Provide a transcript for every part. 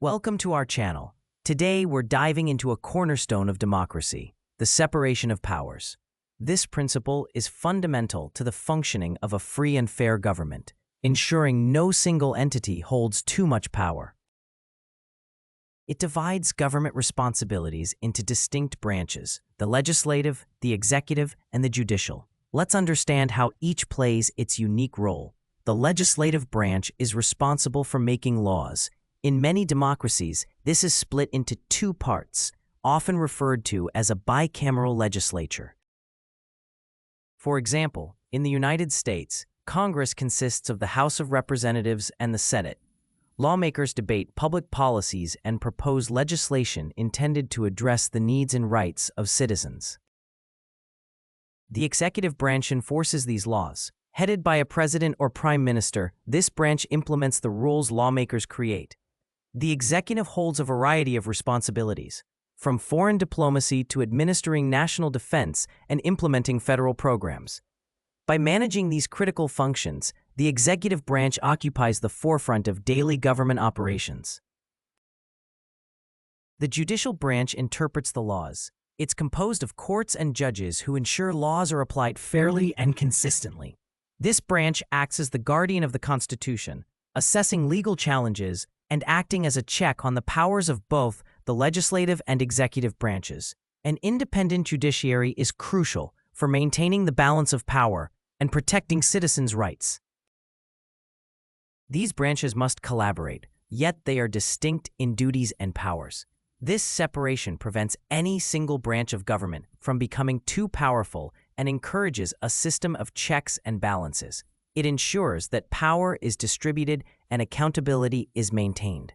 Welcome to our channel. Today we're diving into a cornerstone of democracy, the separation of powers. This principle is fundamental to the functioning of a free and fair government, ensuring no single entity holds too much power. It divides government responsibilities into distinct branches: the legislative, the executive, and the judicial. Let's understand how each plays its unique role. The legislative branch is responsible for making laws. In many democracies, this is split into two parts, often referred to as a bicameral legislature. For example, in the United States, Congress consists of the House of Representatives and the Senate. Lawmakers debate public policies and propose legislation intended to address the needs and rights of citizens. The executive branch enforces these laws. Headed by a president or prime minister, this branch implements the rules lawmakers create. The executive holds a variety of responsibilities, from foreign diplomacy to administering national defense and implementing federal programs. By managing these critical functions, the executive branch occupies the forefront of daily government operations. The judicial branch interprets the laws. It's composed of courts and judges who ensure laws are applied fairly and consistently. This branch acts as the guardian of the Constitution, assessing legal challenges and acting as a check on the powers of both the legislative and executive branches. An independent judiciary is crucial for maintaining the balance of power and protecting citizens' rights. These branches must collaborate, yet they are distinct in duties and powers. This separation prevents any single branch of government from becoming too powerful and encourages a system of checks and balances. It ensures that power is distributed and accountability is maintained.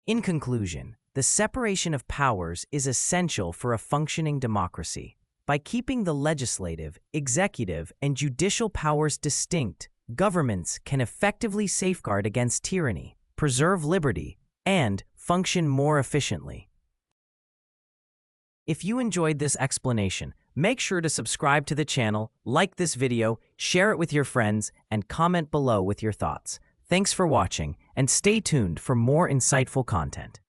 In conclusion, the separation of powers is essential for a functioning democracy. By keeping the legislative, executive, and judicial powers distinct, governments can effectively safeguard against tyranny, preserve liberty, and function more efficiently. If you enjoyed this explanation, make sure to subscribe to the channel, like this video, share it with your friends, and comment below with your thoughts. Thanks for watching, and stay tuned for more insightful content.